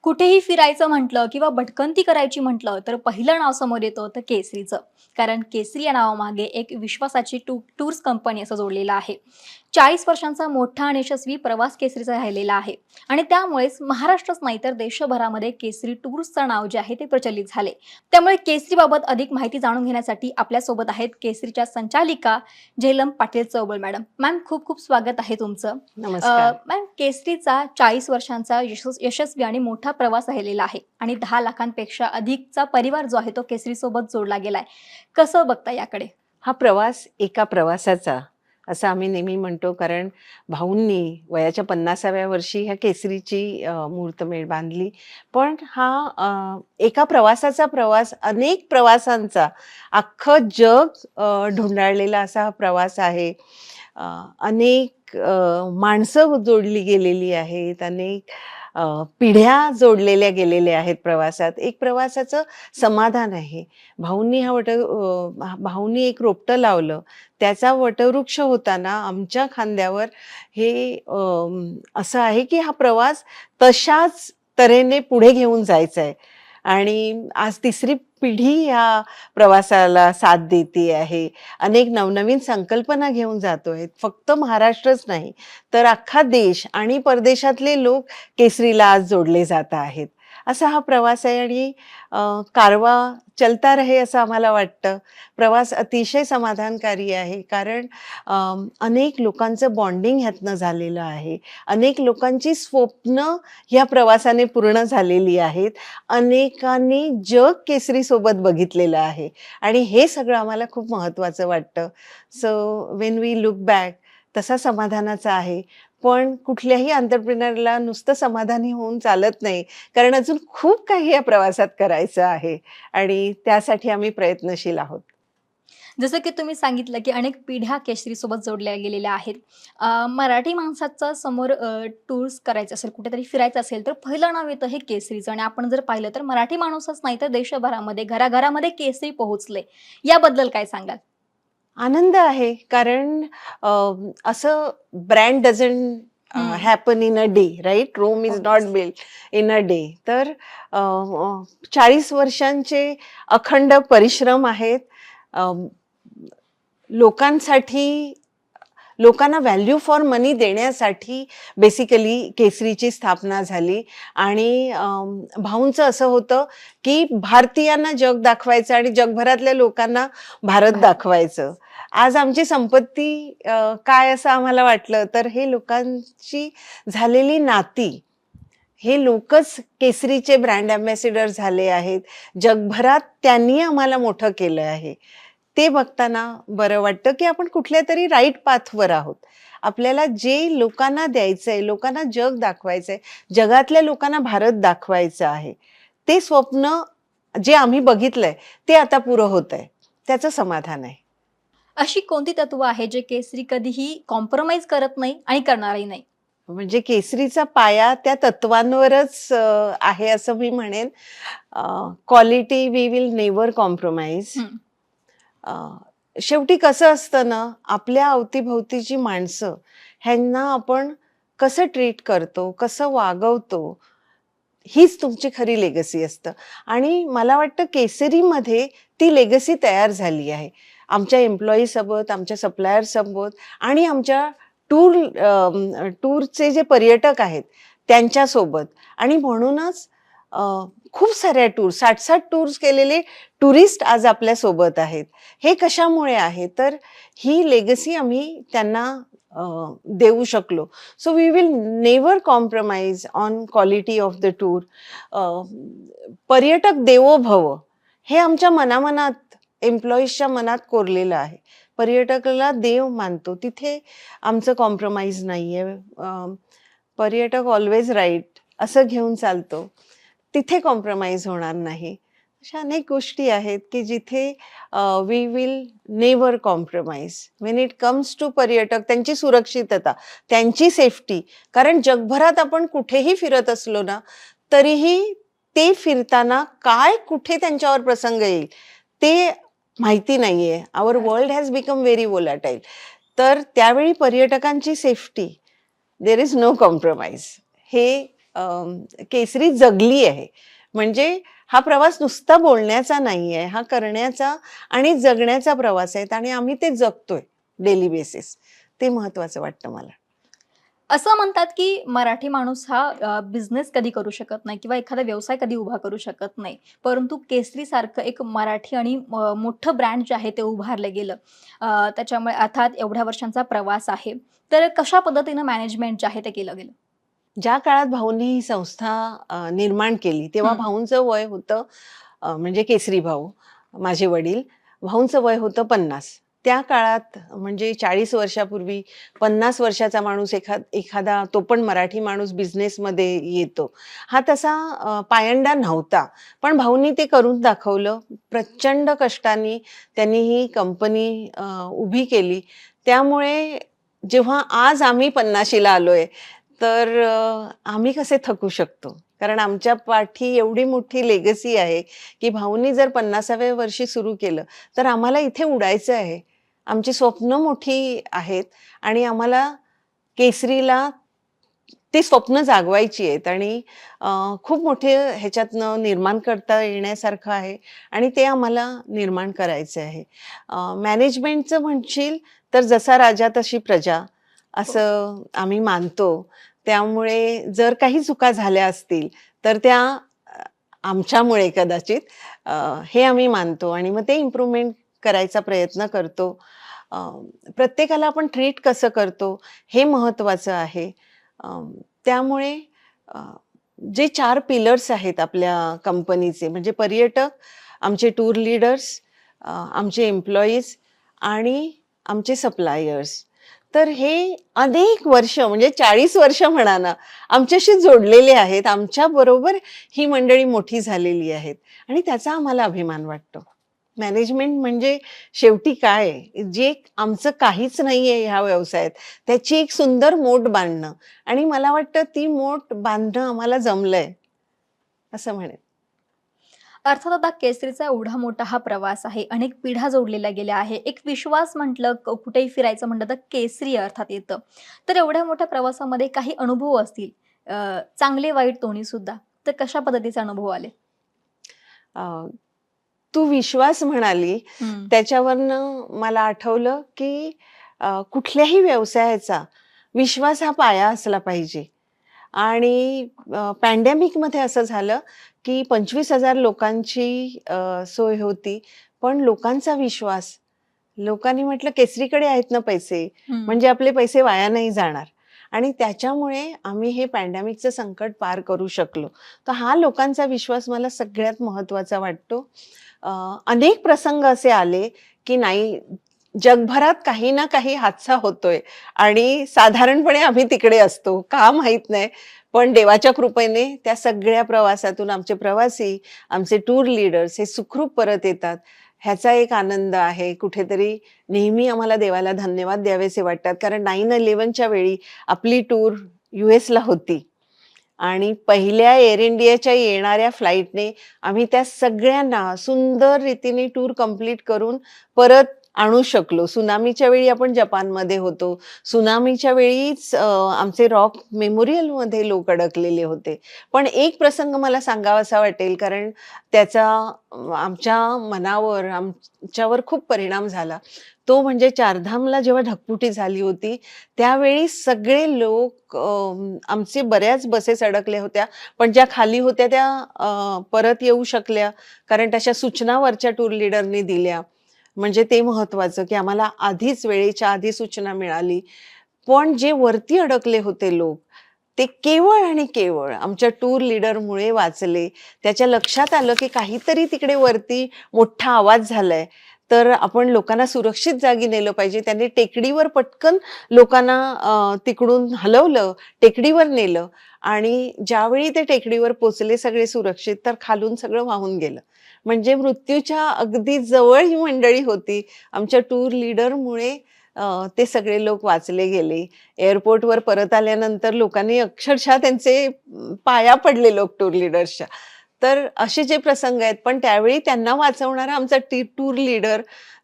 कुठेही फिरायचं म्हटलं किंवा भटकंती करायची म्हटलं तर पहिलं नाव समोर येतं तर केसरीचं. कारण केसरी या नावामागे एक विश्वासाची टूर्स कंपनी असं जोडलेलं आहे. 40 वर्षांचा मोठा आणि यशस्वी प्रवास केसरीचा राहिलेला आहे आणि त्यामुळेच महाराष्ट्रच नाही तर देशभरामध्ये केसरी टूर्सचं नाव जे आहे ते प्रचलित झाले. त्यामुळे केसरीबाबत अधिक माहिती जाणून घेण्यासाठी आपल्यासोबत आहेत केसरीच्या संचालिका झेलम पाटील चौबळ मॅडम. मॅम, खूप खूप स्वागत आहे तुमचं. नमस्कार. मॅम, केसरीचा 40 वर्षांचा यशस्वी आणि मोठा प्रवास राहिलेला आहे आणि 10 लाखांपेक्षा अधिकचा परिवार जो आहे तो केसरीसोबत जोडला गेलाय. कसं बघता याकडे? हा प्रवास एका प्रवासाचा असं आम्ही नेहमी म्हणतो, कारण भाऊंनी वयाच्या 50व्या वर्षी ह्या केसरीची मुहूर्तमेढ बांधली. पण हा एका प्रवासाचा प्रवास, अनेक प्रवासांचा, अख्खं जग ढुंडाळलेला असा हा प्रवास आहे. अनेक माणसं जोडली गेलेली आहेत, अनेक पिढ्या जोडलेल्या गेलेल्या आहेत प्रवासात. एक प्रवासाचं समाधान आहे. भाऊंनी एक रोपटं लावलं. त्याचा वटवृक्ष होताना आमच्या खांद्यावर हे असं आहे की हा प्रवास तशाच तऱ्हेने पुढे घेऊन जायचा आहे. आणि आज तिसरी पिढी ह्या प्रवासाला साथ देते आहे. अनेक नवनवीन संकल्पना घेऊन जातोय. फक्त महाराष्ट्रच नाही, तर अख्खा देश आणि परदेशातले लोक केसरीला आज जोडले जात आहेत. असा हा प्रवास आहे आणि कारवा चलता रहे असं आम्हाला वाटतं. प्रवास अतिशय समाधानकारी आहे, कारण अनेक लोकांचं बॉन्डिंग ह्यातनं झालेलं आहे. अनेक लोकांची स्वप्न ह्या प्रवासाने पूर्ण झालेली आहेत. अनेकांनी जग केसरीसोबत बघितलेलं आहे आणि हे सगळं आम्हाला खूप महत्त्वाचं वाटतं. So when we look back, तसा समाधानाचा आहे. पण कुठल्याही एंटरप्रेन्योरला नुसतं समाधानी होऊन चालत नाही, कारण अजून खूप काही या प्रवासात करायचं आहे आणि त्यासाठी आम्ही प्रयत्नशील आहोत. जसं की तुम्ही सांगितलं की अनेक पिढ्या केसरीसोबत जोडल्या गेलेल्या आहेत. मराठी माणसाचा समोर टूर्स करायचं असेल, कुठेतरी फिरायचं असेल, तर पहिलं नाव येतं हे केसरीचं आणि आपण जर पाहिलं तर मराठी माणूसच नाही तर देशभरामध्ये घराघरामध्ये केसरी पोहोचले. याबद्दल काय सांगाल? आनंद आहे, कारण अ, असं brand doesn't hmm. Happen in a day, right? Rome is not obvious. Built in a day. तर 40 वर्षांचे अखंड परिश्रम आहेत. अ, लोकांसाठी, लोकांना व्हॅल्यू फॉर मनी देण्यासाठी बेसिकली केसरीची स्थापना झाली. आणि भाऊंचं असं होतं की भारतीयांना जग दाखवायचं आणि जगभरातल्या लोकांना भारत भारत. दाखवायचं. आज आमची संपत्ती काय असं आम्हाला वाटलं, तर हे लोकांची झालेली नाती, हे लोकच केसरीचे ब्रँड अँबॅसेडर झाले आहेत. जगभरात त्यांनी आम्हाला मोठं केलं आहे. ते बघताना बरं वाटतं की आपण कुठल्यातरी राईट पाथवर आहोत. आपल्याला जे लोकांना द्यायचंय, लोकांना जग दाखवायचंय, जगातल्या लोकांना भारत दाखवायचं आहे, ते स्वप्न जे आम्ही बघितलंय ते आता पुरं होतंय. त्याचं समाधान आहे. अशी कोणती तत्व आहे जे केसरी कधीही कॉम्प्रोमाईज करत नाही आणि करणारही नाही? म्हणजे केसरीचा पाया त्या तत्वांवरच आहे असं मी म्हणेन. Quality we will never compromise. हं. शेवटी कसं असतं ना, आपल्या अवतीभोवतीची माणसं ह्यांना आपण कसं ट्रीट करतो, कसं वागवतो, हीच तुमची खरी लेगसी असतं. आणि मला वाटतं केसरीमध्ये ती लेगसी तयार झाली आहे. आमच्या एम्प्लॉईसोबत, आमच्या सप्लायर्ससोबत आणि आमच्या टूरचे जे पर्यटक आहेत त्यांच्यासोबत. आणि म्हणूनच खूप साऱ्या टूर्स, 60-60 टूर्स केलेले टुरिस्ट आज आपल्यासोबत आहेत. हे कशामुळे आहे, तर ही लेगसी आम्ही त्यांना देऊ शकलो. So we will never compromise on quality of the tour. पर्यटक देवो भव, हे आमच्या मनामनात, एम्प्लॉईजच्या मनात कोरलेलं आहे. पर्यटकाला देव मानतो, तिथे आमचं कॉम्प्रोमाइज नाहीये. पर्यटक ऑलवेज राईट असं घेऊन चालतो, तिथे कॉम्प्रोमाइज होणार नाही. अशा अनेक गोष्टी आहेत की जिथे we will never compromise when it comes to पर्यटक, त्यांची सुरक्षितता, त्यांची सेफ्टी. कारण जगभरात आपण कुठेही फिरत असलो ना, तरीही ते फिरताना काय कुठे त्यांच्यावर प्रसंग येईल ते माहिती नाहीये. आवर खरंच. World has become very volatile. तर त्यावेळी पर्यटकांची safety, there is no compromise. हे केसरी जगली आहे. म्हणजे हा प्रवास नुसता बोलण्याचा नाही आहे, हा करण्याचा आणि जगण्याचा प्रवास आहे आणि आम्ही ते जगतोय डेली बेसिस. ते महत्वाचं वाटतं मला. असं म्हणतात की मराठी माणूस हा बिझनेस कधी करू शकत नाही किंवा एखादा व्यवसाय कधी उभा करू शकत नाही. परंतु केसरीसारखं एक मराठी आणि मोठं ब्रँड जे आहे ते उभारलं गेलं. त्याच्यामुळे अर्थात एवढ्या वर्षांचा प्रवास आहे. तर कशा पद्धतीनं मॅनेजमेंट जे आहे ते केलं गेलं? ज्या काळात भाऊंनी ही संस्था निर्माण केली, तेव्हा हं. भाऊंचं वय होतं म्हणजे केसरी भाऊ, माझे वडील. भाऊंचं वय होतं 50. त्या काळात म्हणजे 40 वर्षापूर्वी 50 वर्षाचा माणूस एखादा तो पण मराठी माणूस बिझनेसमध्ये येतो. हा तसा पायंडा नव्हता. पण भाऊंनी ते करून दाखवलं. प्रचंड कष्टाने त्यांनी ही कंपनी उभी केली. त्यामुळे जेव्हा आज आम्ही 50शीला आलोय, तर आम्ही कसे थकू शकतो? कारण आमच्या पाठी एवढी मोठी लेगसी आहे, की भाऊंनी जर 50व्या वर्षी सुरू केलं, तर आम्हाला इथे उडायचं आहे. आमची स्वप्न मोठी आहेत आणि आम्हाला केसरीला ती स्वप्न जागवायची आहेत आणि खूप मोठे ह्याच्यातनं निर्माण करता येण्यासारखं आहे आणि ते आम्हाला निर्माण करायचं आहे. मॅनेजमेंटचं म्हणशील तर जसा राजा तशी प्रजा हो. असं आम्ही मानतो. त्यामुळे जर काही चुका झाल्या असतील तर त्या आमच्यामुळे कदाचित हे आम्ही मानतो आणि मग ते इम्प्रूव्हमेंट करायचा प्रयत्न करतो. अ, प्रत्येकाला आपण ट्रीट कसं करतो हे महत्त्वाचं आहे. त्यामुळे अ, जे 4 पिलर्स आहेत आपल्या कंपनीचे म्हणजे पर्यटक, आमचे टूर लीडर्स, आमचे एम्प्लॉईज आणि आमचे सप्लायर्स. तर हे अनेक वर्ष म्हणजे 40 वर्ष म्हणा ना, आमच्याशी जोडलेले आहेत. आमच्याबरोबर ही मंडळी मोठी झालेली आहेत आणि त्याचा आम्हाला अभिमान वाटतो. मॅनेजमेंट म्हणजे शेवटी काय आहे, जे आमचं काहीच नाहीये ह्या व्यवसायात, त्याची एक सुंदर मोठ बांधणं आणि मला वाटतं ती मोठ बांधणं आम्हाला जमलंय, असं म्हणेन. अर्थात आता केसरीचा एवढा मोठा हा प्रवास आहे. अनेक पिढ्या जोडलेल्या गेल्या आहे. एक विश्वास म्हटलं, कुठेही फिरायचं म्हटलं तर केसरी अर्थात येतं. तर एवढ्या मोठ्या प्रवासामध्ये काही अनुभव असतील अ, चांगले वाईट दोन्ही सुद्धा. तर कशा पद्धतीचे अनुभव आले? अ, तू विश्वास म्हणाली, हं. त्याच्यावरनं मला आठवलं, की कुठल्याही व्यवसायाचा विश्वास हा पाया असला पाहिजे. आणि पॅन्डेमिकमध्ये असं झालं, की 25,000 लोकांची सोय होती. पण लोकांचा विश्वास, लोकांनी म्हटलं, "केसरीकडे आहेत ना पैसे, हं. म्हणजे आपले पैसे वाया नाही जाणार." आणि त्याच्यामुळे आम्ही हे पॅन्डेमिकचं संकट पार करू शकलो. तर हा लोकांचा विश्वास मला सगळ्यात महत्त्वाचा वाटतो. अ, अनेक प्रसंग असे आले, की नाही जगभरात काही ना काही हादसा होतोय आणि साधारणपणे आम्ही तिकडे असतो. का माहीत नाही. पण देवाच्या कृपेने त्या सगळ्या प्रवासातून आमचे प्रवासी, आमचे टूर लीडर्स हे सुखरूप परत येतात. ह्याचा एक आनंद आहे. कुठेतरी नेहमी आम्हाला देवाला धन्यवाद द्यावेसे वाटतात. कारण 9/11च्या वेळी आपली टूर यूएसला होती. आणि पहिल्या एअर इंडियाच्या येणाऱ्या फ्लाइटने आम्ही त्या सगळ्यांना सुंदर रीतीने टूर कंप्लीट करून परत आणू शकलो. सुनामीच्या वेळी आपण जपानमध्ये होतो. सुनामीच्या वेळीच आमचे रॉक मेमोरियलमध्ये लोक अडकलेले होते. पण एक प्रसंग मला सांगावासा वाटेल कारण त्याचा आमच्या मनावर, आमच्यावर खूप परिणाम झाला. तो म्हणजे चारधामला जेव्हा ढगफुटी झाली होती, त्यावेळी सगळे लोक आमचे बऱ्याच बसेस अडकल्या होत्या. पण ज्या खाली होत्या त्या परत येऊ शकल्या. कारण तशा सूचना वरच्या टूर लीडरनी दिल्या. म्हणजे ते महत्वाचं, की आम्हाला आधीच वेळेच्या आधी सूचना मिळाली. पण जे वरती अडकले होते लोक, ते केवळ आणि केवळ आमच्या टूर लीडरमुळे वाचले. त्याच्या लक्षात आलं, की काहीतरी तिकडे वरती मोठा आवाज झालाय. तर आपण लोकांना सुरक्षित जागी नेलं पाहिजे. त्यांनी टेकडीवर पटकन लोकांना तिकडून हलवलं, टेकडीवर नेलं आणि ज्यावेळी ते टेकडीवर पोहोचले सगळे सुरक्षित, तर खालून सगळं वाहून गेलं. म्हणजे मृत्यूच्या अगदी जवळ ही मंडळी होती. आमच्या टूर लीडरमुळे ते सगळे लोक वाचले गेले. एअरपोर्टवर परत आल्यानंतर लोकांनी अक्षरशः त्यांचे पाया पडले लोक टूर लीडर्सच्या. तर असे जे प्रसंग आहेत, पण त्यावेळी त्यांना वाचवणारा आमचा टूर लीडर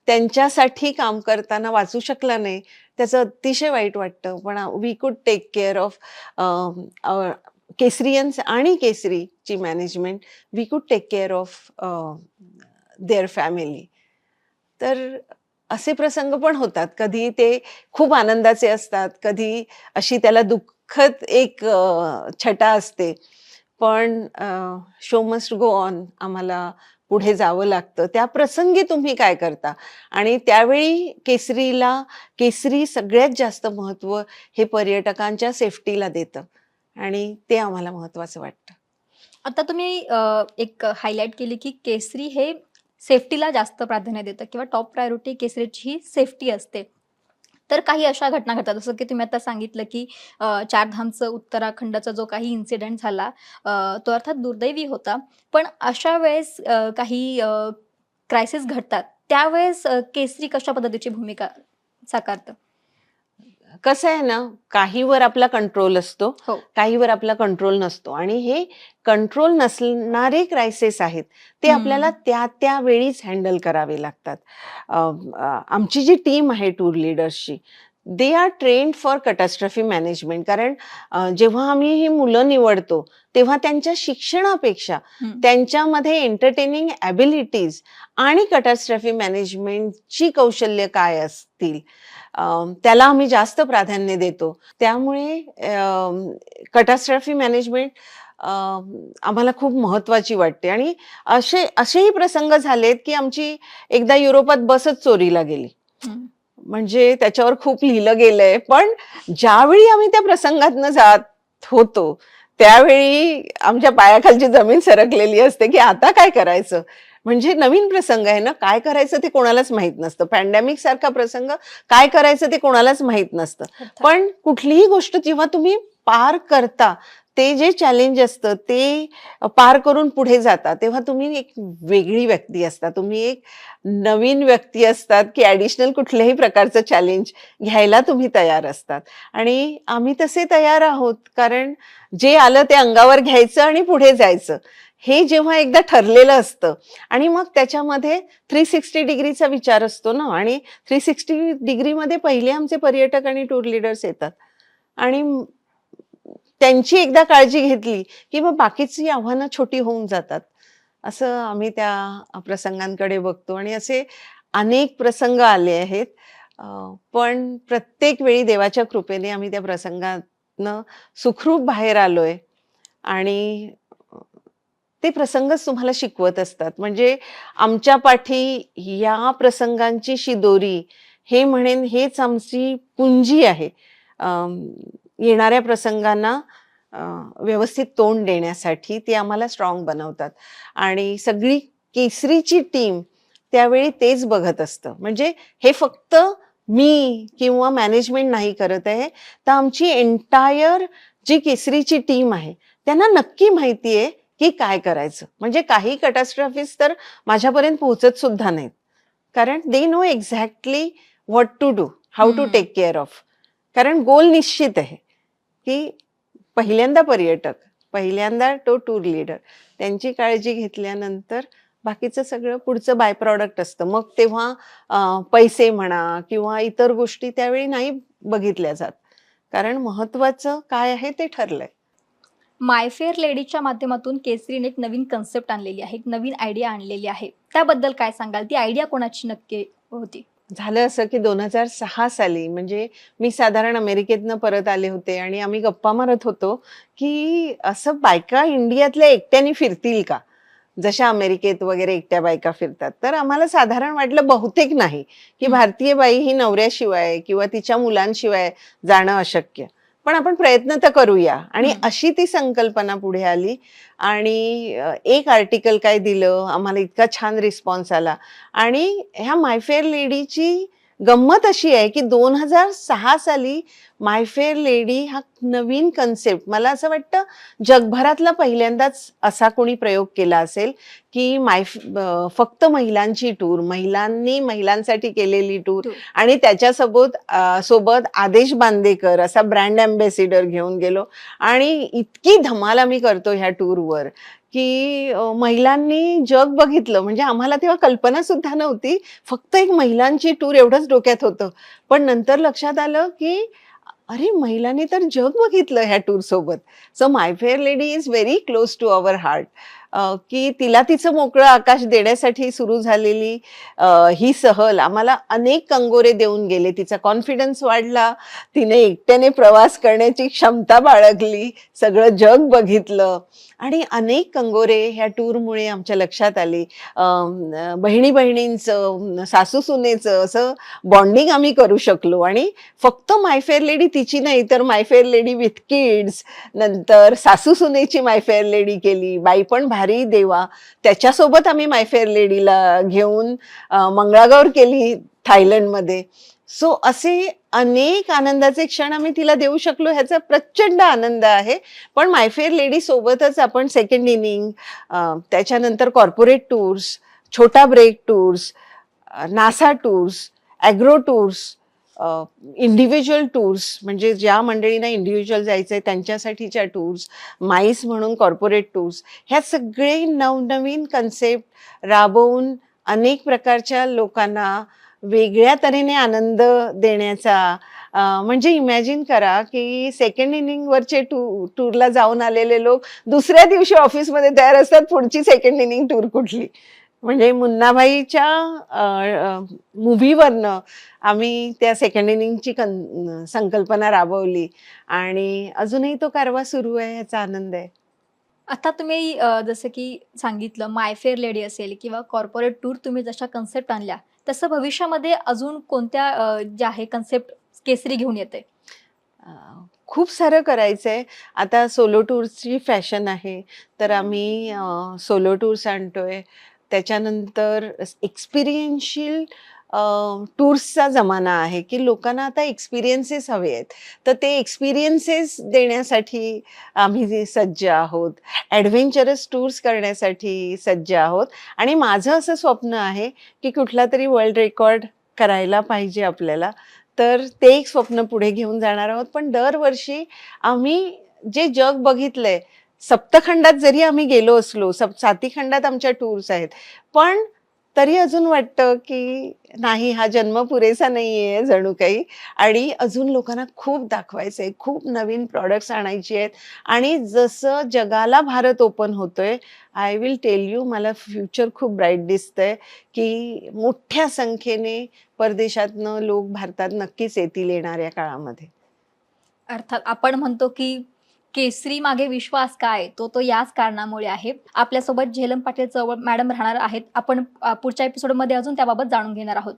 त्यांच्यासाठी काम करताना वाचू शकला नाही. त्याचं अतिशय वाईट वाटतं. पण we could take care of Kesarians आणि केसरीची management we could take care of their family. तर असे प्रसंग पण होतात. कधी ते खूप आनंदाचे असतात, कधी अशी त्याला दुःखद एक छटा असते. पण शो मस्ट गो ऑन. आम्हाला पुढे जावं लागतं. त्या प्रसंगी तुम्ही काय करता? आणि त्यावेळी केसरी सगळ्यात जास्त महत्त्व हे पर्यटकांच्या सेफ्टीला देतं आणि ते आम्हाला महत्त्वाचं वाटतं. आता तुम्ही एक हायलाइट केली की केसरी हे सेफ्टीला जास्त प्राधान्य देतं किंवा टॉप प्रायोरिटी केसरीची ही सेफ्टी असते. तर काही अशा घटना घडतात जसं की तुम्ही आता सांगितलं की चारधामचं उत्तराखंडचा जो काही इन्सिडेंट झाला तो अर्थात दुर्दैवी होता. पण अशा वेळेस काही क्रायसिस घडतात. त्यावेळेस केसरी कशा पद्धतीची भूमिका साकारतं? कसं आहे ना, काहीवर आपला कंट्रोल असतो, हो. काहीवर आपला कंट्रोल नसतो आणि हे कंट्रोल नसणारे क्रायसिस आहेत, ते आपल्याला त्या वेळीच हँडल करावे लागतात. आमची जी टीम आहे टूर लीडर्सची, they are trained for catastrophe management. कारण जेव्हा आम्ही ही मुलं निवडतो, तेव्हा त्यांच्या शिक्षणापेक्षा त्यांच्यामध्ये एंटरटेनिंग ॲबिलिटीज आणि कॅटास्ट्रॉफी मॅनेजमेंटची कौशल्य काय असतील, त्याला आम्ही जास्त प्राधान्य देतो. त्यामुळे कॅटास्ट्रॉफी मॅनेजमेंट आम्हाला खूप महत्त्वाची वाटते. आणि असेही प्रसंग झालेत, की आमची एकदा युरोपात बसच चोरीला गेली. म्हणजे त्याच्यावर खूप लिहिलं गेलंय. पण ज्यावेळी आम्ही त्या प्रसंगातनं जात होतो, त्यावेळी आमच्या पायाखालची जमीन सरकलेली असते, की आता काय करायचं? म्हणजे नवीन प्रसंग आहे ना, काय करायचं ते कोणालाच माहीत नसतं. पॅन्डेमिक सारखा प्रसंग, काय करायचं ते कोणालाच माहीत नसतं. पण कुठलीही गोष्ट जेव्हा तुम्ही पार करता, ते जे चॅलेंज असतं ते पार करून पुढे जाता, तेव्हा तुम्ही एक वेगळी व्यक्ती असता. तुम्ही एक नवीन व्यक्ती असतात, की ॲडिशनल कुठल्याही प्रकारचं चॅलेंज घ्यायला तुम्ही तयार असतात. आणि आम्ही तसे तयार आहोत, कारण जे आलं ते अंगावर घ्यायचं आणि पुढे जायचं. हे जेव्हा एकदा ठरलेलं असतं आणि मग त्याच्यामध्ये 360 डिग्रीचा विचार असतो ना, आणि 360 डिग्रीमध्ये पहिले आमचे पर्यटक आणि टूर लीडर्स येतात आणि त्यांची एकदा काळजी घेतली, की मग बाकीची आव्हानं छोटी होऊन जातात. असं आम्ही त्या प्रसंगांकडे बघतो आणि असे अनेक प्रसंग आले आहेत. पण प्रत्येक वेळी देवाच्या कृपेने आम्ही त्या प्रसंगातनं सुखरूप बाहेर आलोय आणि ते प्रसंगच तुम्हाला शिकवत असतात. म्हणजे आमच्या पाठी या प्रसंगांची शिदोरी हे म्हणेन, हेच आमची पुंजी आहे. येणाऱ्या प्रसंगांना व्यवस्थित तोंड देण्यासाठी ते आम्हाला स्ट्रॉंग बनवतात. आणि सगळी केसरीची टीम त्यावेळी तेच बघत असतं. म्हणजे हे फक्त मी किंवा मॅनेजमेंट नाही करत आहे, तर आमची एंटायर जी केसरीची टीम आहे, त्यांना नक्की माहिती आहे की काय करायचं. म्हणजे काही कॅटास्ट्रॉफीज तर माझ्यापर्यंत पोहोचत सुद्धा नाहीत. कारण they know exactly what to do, how to take care of. कारण गोल निश्चित आहे, की पहिल्यांदा पर्यटक, पहिल्यांदा तो टूर लीडर, त्यांची काळजी घेतल्यानंतर बाकीचं सगळं पुढचं बाय प्रॉडक्ट असतं. मग तेव्हा पैसे म्हणा किंवा इतर गोष्टी त्यावेळी नाही बघितल्या जात. कारण महत्त्वाचं काय आहे ते ठरलंय. माय फेअर लेडीच्या माध्यमातून केसरीने एक नवीन कन्सेप्ट आणलेली आहे, एक नवीन आयडिया आणलेली आहे. त्याबद्दल काय सांगाल? ती आयडिया कोणाची नक्की होती? झालं असं, की 2006 साली, म्हणजे मी साधारण अमेरिकेतनं परत आले होते आणि आम्ही गप्पा मारत होतो, की असं बायका इंडियातल्या एकट्याने फिरतील का? जशा अमेरिकेत वगैरे एकट्या बायका फिरतात. तर आम्हाला साधारण वाटलं बहुतेक नाही, की भारतीय बाई ही नवऱ्याशिवाय किंवा तिच्या मुलांशिवाय जाणं अशक्य. पण आपण प्रयत्न तर करूया. आणि अशी ती संकल्पना पुढे आली आणि एक आर्टिकल काय दिलं, आम्हाला इतका छान रिस्पॉन्स आला. आणि ह्या माय फेअर लेडीची गंमत अशी आहे, की 2006 साली माय फेअर लेडी हा नवीन कन्सेप्ट, मला असं वाटतं जगभरातला पहिल्यांदाच असा कोणी प्रयोग केला असेल, की फक्त महिलांची टूर, महिलांनी महिलांसाठी केलेली टूर आणि त्याच्यासोबत सोबत आदेश बांदेकर असा ब्रँड अँबॅसिडर घेऊन गेलो. आणि इतकी धमाल आम्ही करतो ह्या टूरवर, की महिलांनी जग बघितलं. म्हणजे आम्हाला तेव्हा कल्पना सुद्धा नव्हती. फक्त एक महिलांची टूर एवढंच डोक्यात होतं. पण नंतर लक्षात आलं, की अरे, महिलांनी तर जग बघितलं ह्या टूर सोबत. So My Fair Lady is very close to our heart. की तिला तिचं मोकळं आकाश देण्यासाठी सुरू झालेली ही सहल आम्हाला अनेक कंगोरे देऊन गेले. तिचा कॉन्फिडन्स वाढला. तिने एकट्याने प्रवास करण्याची क्षमता बाळगली. सगळं जग बघितलं आणि अनेक कंगोरे ह्या टूरमुळे आमच्या लक्षात आले. बहिणी-बहिणींचं, सासू-सुनेचं असं बॉन्डिंग आम्ही करू शकलो आणि फक्त माय फेअर लेडी तिची नाही तर माय फेअर लेडी विथ किड्स, नंतर सासू-सुनेची माय फेअर लेडी केली. बाई पण भारी देवा. त्याच्यासोबत आम्ही माय फेअर लेडीला घेऊन मंगळागौर केली थायलंडमध्ये. सो असे अनेक आनंदाचे क्षण आम्ही तिला देऊ शकलो ह्याचा प्रचंड आनंद आहे. पण माय फेअर लेडी सोबतच आपण सेकंड इनिंग, त्याच्यानंतर कॉर्पोरेट टूर्स, छोटा break tours, NASA tours, agro tours, individual tours म्हणजे ज्या मंडळींना इंडिव्हिज्युअल जायचं आहे त्यांच्यासाठीच्या टूर्स, माईस म्हणून कॉर्पोरेट टूर्स, ह्या सगळे नवनवीन कन्सेप्ट राबवून अनेक प्रकारच्या लोकांना वेगळ्या तऱ्हेने आनंद देण्याचा, म्हणजे इमॅजिन करा की सेकंड इनिंगवरचे टूरला जाऊन आलेले लोक दुसऱ्या दिवशी ऑफिसमध्ये तयार असतात पुढची सेकंड इनिंग टूर कुठली. म्हणजे मुन्नाभाईच्या मूव्हीवरनं आम्ही त्या सेकंड इनिंगची संकल्पना राबवली आणि अजूनही तो कारवा सुरू आहे. ह्याचा आनंद आहे. आता तुम्ही जसं की सांगितलं माय फेअर लेडी असेल किंवा कॉर्पोरेट टूर तुम्ही जशा कन्सेप्ट आणल्या, तसं भविष्यामध्ये अजून कोणत्या ज्या आहे कन्सेप्ट केसरी घेऊन येते? अ, खूप सारं करायचंय. आता सोलो टूर्सची फॅशन आहे, तर आम्ही सोलो टूर्स आणतोय. त्याच्यानंतर एक्सपिरियन्शियल टूर्सचा जमाना आहे, की लोकांना आता एक्सपिरियन्सेस हवे आहेत. तर ते एक्सपिरियन्सेस देण्यासाठी आम्ही सज्ज आहोत. ॲडव्हेंचरस टूर्स करण्यासाठी सज्ज आहोत आणि माझं असं स्वप्न आहे, की कुठलातरी वर्ल्ड रेकॉर्ड करायला पाहिजे आपल्याला. तर ते एक स्वप्न पुढे घेऊन जाणार आहोत. पण दरवर्षी आम्ही जे जग बघितलंय, सप्तखंडात जरी आम्ही गेलो असलो, 7ही खंडात आमच्या टूर्स आहेत. पण तरी अजून वाटतं, की नाही हा जन्म पुरेसा नाहीये जणू काही आणि अजून लोकांना खूप दाखवायचंय, खूप नवीन प्रॉडक्ट्स आणायची आहेत आणि जसं जगाला भारत ओपन होतोय, आय विल टेल यू मला फ्युचर खूप ब्राईट दिसतंय, की मोठ्या संख्येने परदेशातनं लोक भारतात नक्कीच येतील येणाऱ्या काळामध्ये. अर्थात आपण म्हणतो की केसरी मागे विश्वास काय? तो याच कारणामुळे आहे. आपल्यासोबत झेलम पाटील चव्हाण मॅडम राहणार आहेत. आपण पुढच्या एपिसोडमध्ये अजून त्याबाबत जाणून घेणार आहोत.